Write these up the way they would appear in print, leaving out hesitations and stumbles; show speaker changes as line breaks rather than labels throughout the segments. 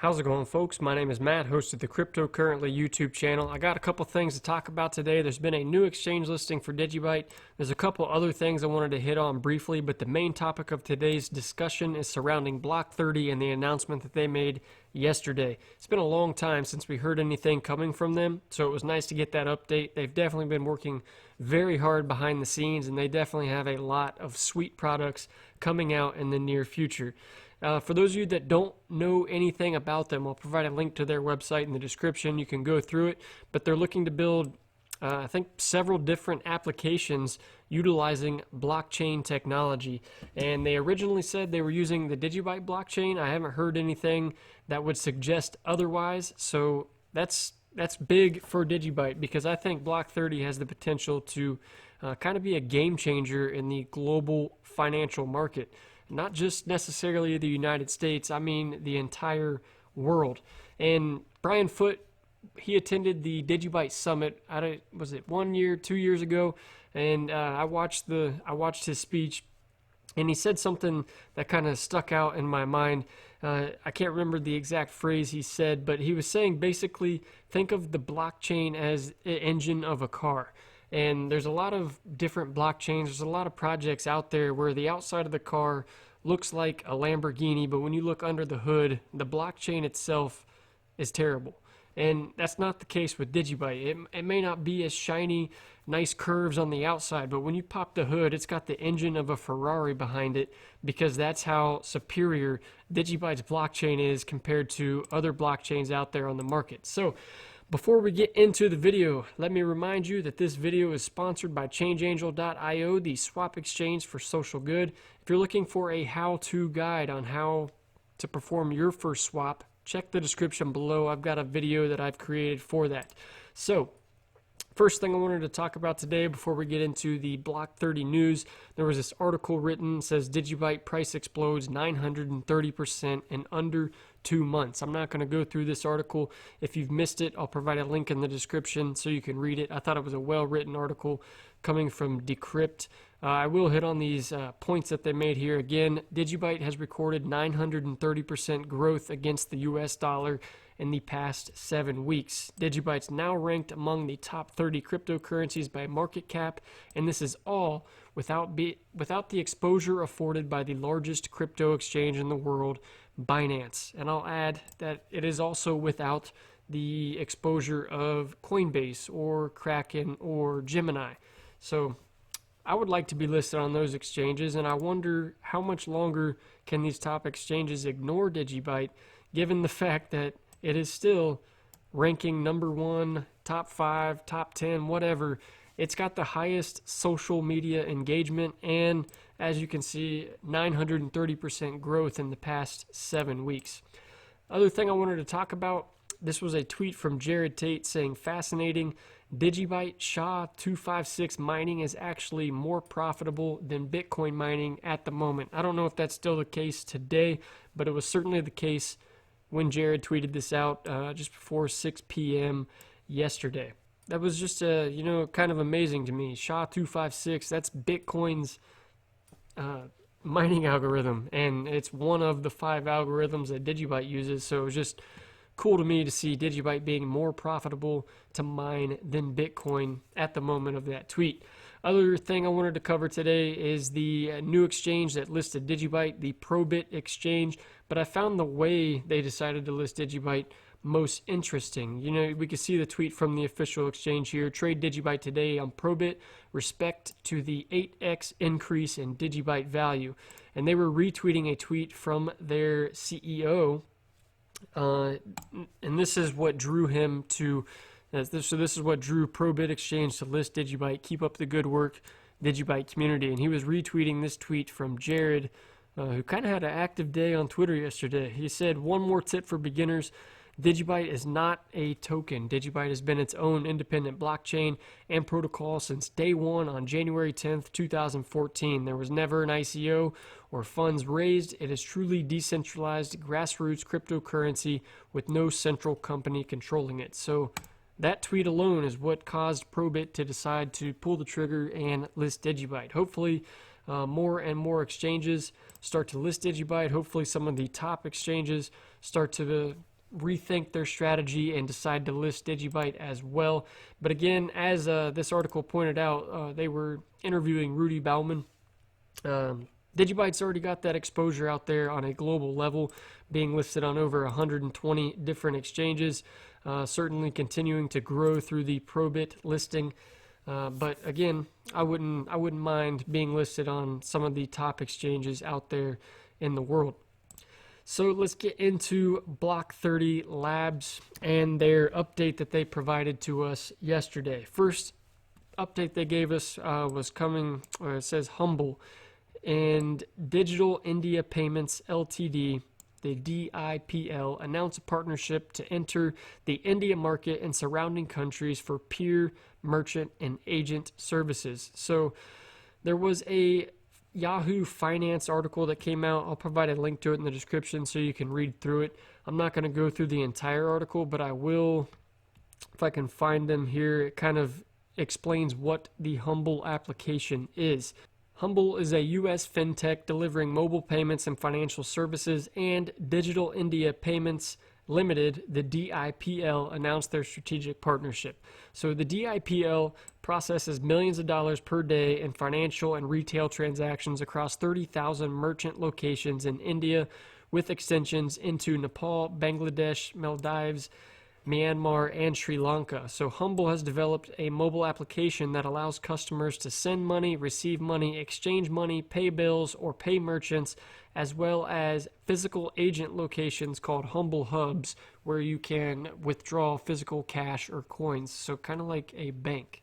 How's it going, folks? My name is Matt, host of the Cryptocurrently YouTube channel. I got a couple things to talk about today. There's been a new exchange listing for DigiByte. There's a couple other things I wanted to hit on briefly, but the main topic of today's discussion is surrounding Block30 and the announcement that they made yesterday. It's been a long time since we heard anything coming from them, so it was nice to get that update. They've definitely been working very hard behind the scenes, and they definitely have a lot of sweet products coming out in the near future. For those of you that don't know anything about them, I'll provide a link to their website in the description. You can go through it, but they're looking to build, I think, several different applications utilizing blockchain technology. And they originally said they were using the DigiByte blockchain. I haven't heard anything that would suggest otherwise, so that's big for DigiByte because I think Block30 has the potential to kind of be a game changer in the global financial market. Not just necessarily the United States, I mean the entire world. And Brian Foote, he attended the DigiByte Summit, was it 1 year, 2 years ago? And I watched his speech, and he said something that kind of stuck out in my mind. I can't remember the exact phrase he said, but he was saying basically, think of the blockchain as the engine of a car. And there's a lot of different blockchains. There's a lot of projects out there where the outside of the car looks like a Lamborghini, but when you look under the hood, the blockchain itself is terrible. And that's not the case with DigiByte. It may not be as shiny, nice curves on the outside, but when you pop the hood, it's got the engine of a Ferrari behind it because that's how superior DigiByte's blockchain is compared to other blockchains out there on the market. So before we get into the video, let me remind you that this video is sponsored by ChangeAngel.io, the swap exchange for social good. If you're looking for a how-to guide on how to perform your first swap, check the description below. I've got a video that I've created for that. So, first thing I wanted to talk about today before we get into the Block30 news, there was this article written, says DigiByte price explodes 930% in under 2 months. I'm not going to go through this article. If you've missed it, I'll provide a link in the description so you can read it. I thought it was a well-written article coming from Decrypt. I will hit on these points that they made here. Again, DigiByte has recorded 930% growth against the US dollar in the past 7 weeks. DigiByte's now ranked among the top 30 cryptocurrencies by market cap, and this is all without the exposure afforded by the largest crypto exchange in the world, Binance. And I'll add that it is also without the exposure of Coinbase or Kraken or Gemini. So I would like to be listed on those exchanges, and I wonder how much longer can these top exchanges ignore DigiByte, given the fact that it is still ranking number 1, top 5, top 10, whatever. It's got the highest social media engagement, and as you can see, 930% growth in the past 7 weeks. Other thing I wanted to talk about, this was a tweet from Tate saying, fascinating, DigiByte SHA-256 mining is actually more profitable than Bitcoin mining at the moment. I don't know if that's still the case today, but it was certainly the case when Jared tweeted this out just before 6 p.m. yesterday. That was just, kind of amazing to me. SHA-256, that's Bitcoin's mining algorithm, and it's one of the 5 algorithms that DigiByte uses, so it was just cool to me to see DigiByte being more profitable to mine than Bitcoin at the moment of that tweet. Other thing I wanted to cover today is the new exchange that listed DigiByte, the Probit exchange, but I found the way they decided to list DigiByte most interesting. We can see the tweet from the official exchange here. Trade DigiByte today on Probit. Respect to the 8x increase in DigiByte value. And they were retweeting a tweet from their CEO, and this is what drew him to this is what drew Probit Exchange to list DigiByte. Keep up the good work, DigiByte community. And he was retweeting this tweet from Jared, who kind of had an active day on Twitter yesterday. He said, one more tip for beginners. DigiByte is not a token. DigiByte has been its own independent blockchain and protocol since day one on January 10th, 2014. There was never an ICO or funds raised. It is truly decentralized grassroots cryptocurrency with no central company controlling it. So that tweet alone is what caused Probit to decide to pull the trigger and list DigiByte. Hopefully, more and more exchanges start to list DigiByte. Hopefully some of the top exchanges start to rethink their strategy and decide to list DigiByte as well. But again, as this article pointed out, they were interviewing Rudy Bauman. DigiByte's already got that exposure out there on a global level, being listed on over 120 different exchanges, certainly continuing to grow through the Probit listing. But again, I wouldn't mind being listed on some of the top exchanges out there in the world. So let's get into Block30 Labs and their update that they provided to us yesterday. First update they gave us was coming, or it says HUMBL, and Digital India Payments Ltd, the DIPL, announced a partnership to enter the India market and surrounding countries for peer, merchant, and agent services. So there was a Yahoo Finance article that came out. I'll provide a link to it in the description so you can read through it. I'm not going to go through the entire article, but I will, if I can find them here. It kind of explains what the HUMBL application is. HUMBL is a U.S. fintech delivering mobile payments and financial services, and Digital India Payments Limited, the DIPL, announced their strategic partnership. So the DIPL processes millions of dollars per day in financial and retail transactions across 30,000 merchant locations in India, with extensions into Nepal, Bangladesh, Maldives, Myanmar, and Sri Lanka. So HUMBL has developed a mobile application that allows customers to send money, receive money, exchange money, pay bills, or pay merchants, as well as physical agent locations called HUMBL hubs, where you can withdraw physical cash or coins. So kind of like a bank.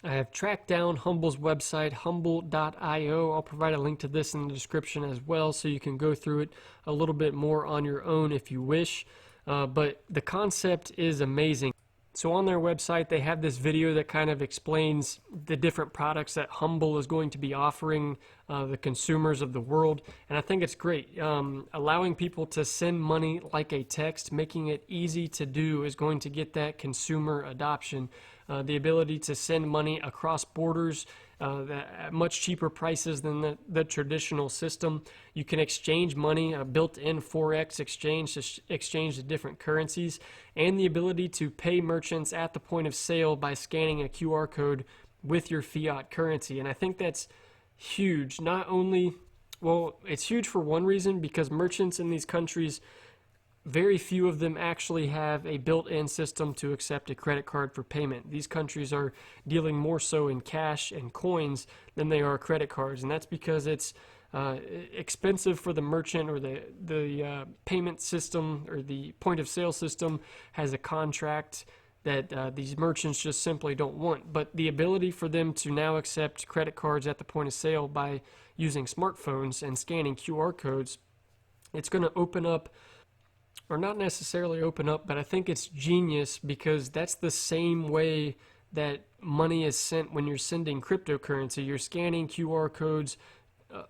I have tracked down HUMBL's website, humble.io. I'll provide a link to this in the description as well, so you can go through it a little bit more on your own if you wish. But the concept is amazing. So on their website, they have this video that kind of explains the different products that HUMBL is going to be offering the consumers of the world. And I think it's great. Allowing people to send money like a text, making it easy to do, is going to get that consumer adoption. The ability to send money across borders at much cheaper prices than the traditional system. You can exchange money, built-in Forex exchange to exchange the different currencies, and the ability to pay merchants at the point of sale by scanning a QR code with your fiat currency. And I think that's huge. Not only, well, it's huge for one reason, because merchants in these countries, very few of them actually have a built-in system to accept a credit card for payment. These countries are dealing more so in cash and coins than they are credit cards, and that's because it's expensive for the merchant, or the payment system or the point of sale system has a contract that these merchants just simply don't want. But the ability for them to now accept credit cards at the point of sale by using smartphones and scanning QR codes, it's going to open up, or not necessarily open up, but I think it's genius, because that's the same way that money is sent when you're sending cryptocurrency. You're scanning QR codes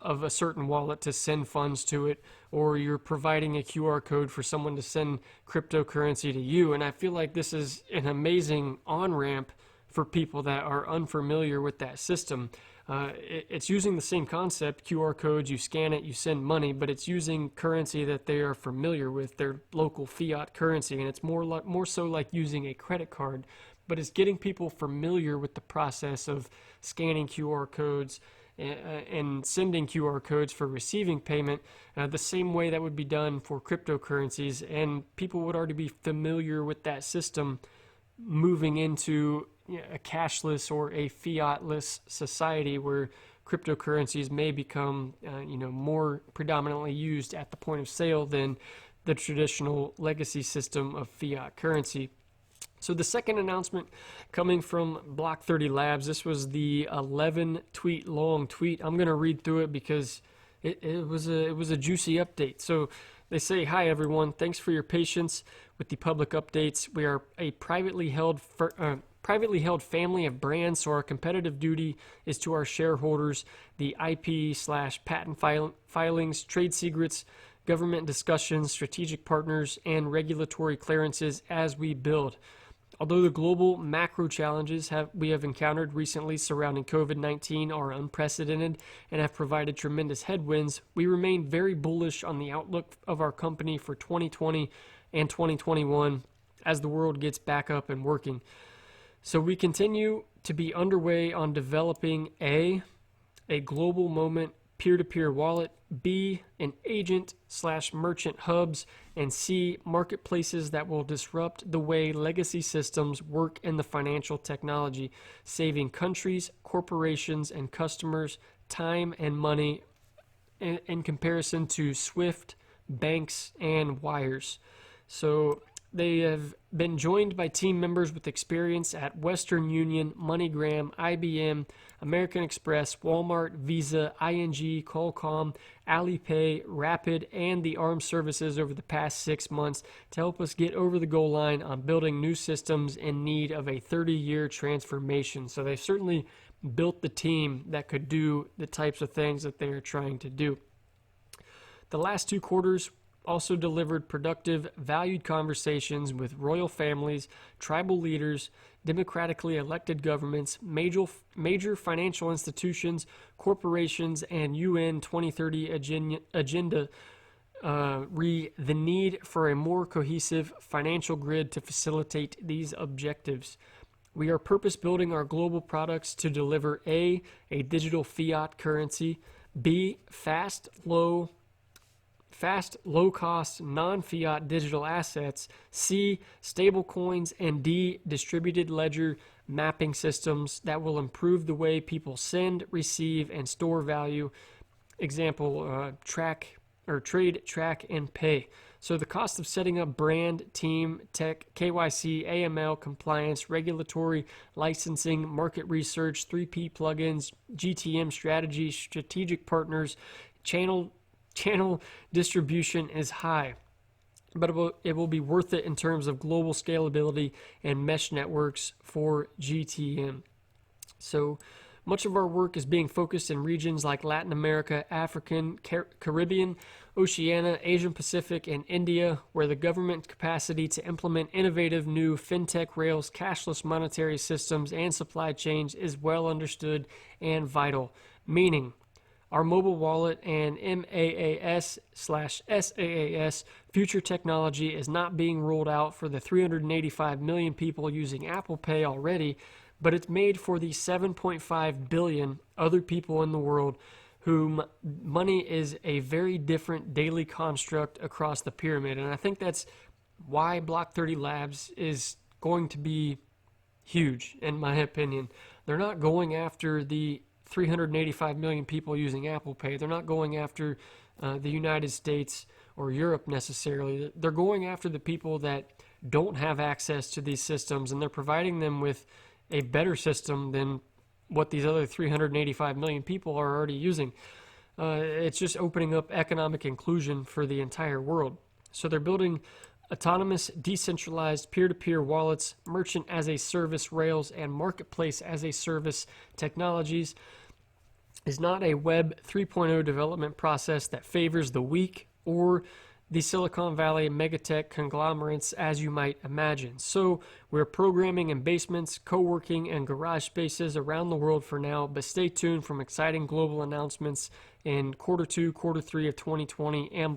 of a certain wallet to send funds to it, or you're providing a QR code for someone to send cryptocurrency to you. And I feel like this is an amazing on-ramp for people that are unfamiliar with that system. It's using the same concept, QR codes, you scan it, you send money, but it's using currency that they are familiar with, their local fiat currency, and it's more so like using a credit card, but it's getting people familiar with the process of scanning QR codes and sending QR codes for receiving payment, the same way that would be done for cryptocurrencies, and people would already be familiar with that system moving into a cashless or a fiatless society where cryptocurrencies may become more predominantly used at the point of sale than the traditional legacy system of fiat currency. So the second announcement coming from Block30 Labs, this was the 11 tweet long tweet. I'm going to read through it because it was a juicy update. So they say, "Hi everyone, thanks for your patience with the public updates. We are a privately held family of brands, so our competitive duty is to our shareholders, the IP/patent filings, trade secrets, government discussions, strategic partners, and regulatory clearances as we build. Although the global macro challenges we have encountered recently surrounding COVID-19 are unprecedented and have provided tremendous headwinds, we remain very bullish on the outlook of our company for 2020 and 2021 as the world gets back up and working. So we continue to be underway on developing a global moment peer-to-peer wallet, B, an agent/merchant hubs, and C, marketplaces that will disrupt the way legacy systems work in the financial technology, saving countries, corporations, and customers time and money in comparison to SWIFT, banks, and wires. So they have been joined by team members with experience at Western Union, MoneyGram, IBM, American Express, Walmart, Visa, ING, Qualcomm, Alipay, Rapid, and the armed services over the past 6 months to help us get over the goal line on building new systems in need of a 30-year transformation. So they've certainly built the team that could do the types of things that they are trying to do. The last 2 quarters also delivered productive, valued conversations with royal families, tribal leaders, democratically elected governments, major financial institutions, corporations, and UN 2030 agenda the need for a more cohesive financial grid to facilitate these objectives. We are purpose-building our global products to deliver A, digital fiat currency, B, fast, low-cost, non-fiat digital assets, C, stable coins, and D, distributed ledger mapping systems that will improve the way people send, receive, and store value. Example, trade, track, and pay. So the cost of setting up brand, team, tech, KYC, AML, compliance, regulatory, licensing, market research, 3P plugins, GTM strategy, strategic partners, channel distribution is high, but it will be worth it in terms of global scalability and mesh networks for GTM. So much of our work is being focused in regions like Latin America, African, Caribbean, Oceania, Asian Pacific, and India, where the government capacity to implement innovative new fintech rails, cashless monetary systems, and supply chains is well understood and vital, meaning our mobile wallet and MAAS/SAAS future technology is not being rolled out for the 385 million people using Apple Pay already, but it's made for the 7.5 billion other people in the world whom money is a very different daily construct across the pyramid. And I think that's why Block30 Labs is going to be huge, in my opinion. They're not going after the 385 million people using Apple Pay. They're not going after the United States or Europe necessarily. They're going after the people that don't have access to these systems, and they're providing them with a better system than what these other 385 million people are already using. It's just opening up economic inclusion for the entire world. So they're building autonomous, decentralized peer-to-peer wallets, merchant as a service rails, and marketplace as a service technologies. Is not a Web 3.0 development process that favors the weak or the Silicon Valley megatech conglomerates as you might imagine. So we're programming in basements, co-working, and garage spaces around the world for now, but stay tuned for exciting global announcements in Q2, Q3 of 2020 and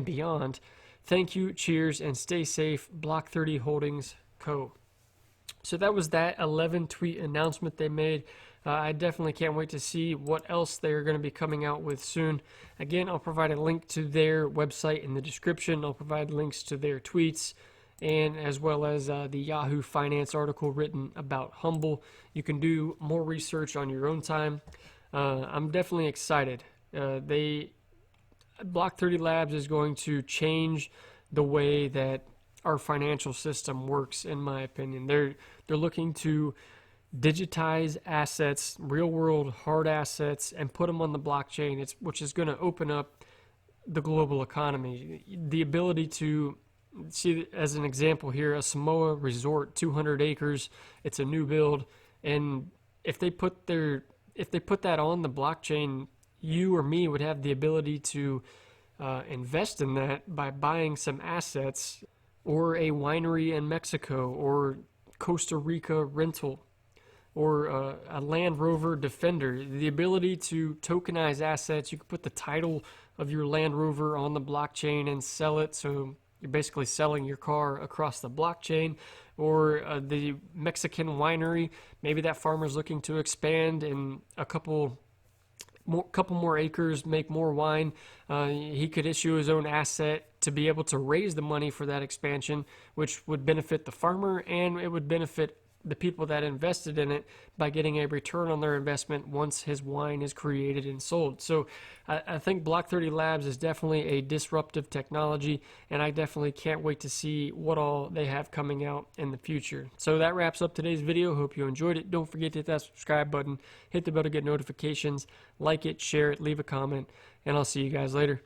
beyond. Thank you, cheers, and stay safe. Block30 Holdings Co. So that was that 11-tweet announcement they made. I definitely can't wait to see what else they're going to be coming out with soon. Again, I'll provide a link to their website in the description. I'll provide links to their tweets, and as well as the Yahoo Finance article written about HUMBL. You can do more research on your own time. I'm definitely excited. Block30 Labs is going to change the way that our financial system works, in my opinion. They're looking to digitize assets, real-world hard assets, and put them on the blockchain, which is going to open up the global economy. The ability to see, as an example here, a Samoa resort, 200 acres. It's a new build, and if they put that on the blockchain, you or me would have the ability to invest in that by buying some assets or a winery in Mexico, or Costa Rica rental, or a Land Rover Defender. The ability to tokenize assets. You can put the title of your Land Rover on the blockchain and sell it, so you're basically selling your car across the blockchain. Or the Mexican winery, maybe that farmer's looking to expand in a couple more acres, make more wine. He could issue his own asset to be able to raise the money for that expansion, which would benefit the farmer, and it would benefit the people that invested in it by getting a return on their investment once his wine is created and sold. So I think Block30 Labs is definitely a disruptive technology, and I definitely can't wait to see what all they have coming out in the future. So that wraps up today's video. Hope you enjoyed it. Don't forget to hit that subscribe button, hit the bell to get notifications, like it, share it, leave a comment, and I'll see you guys later.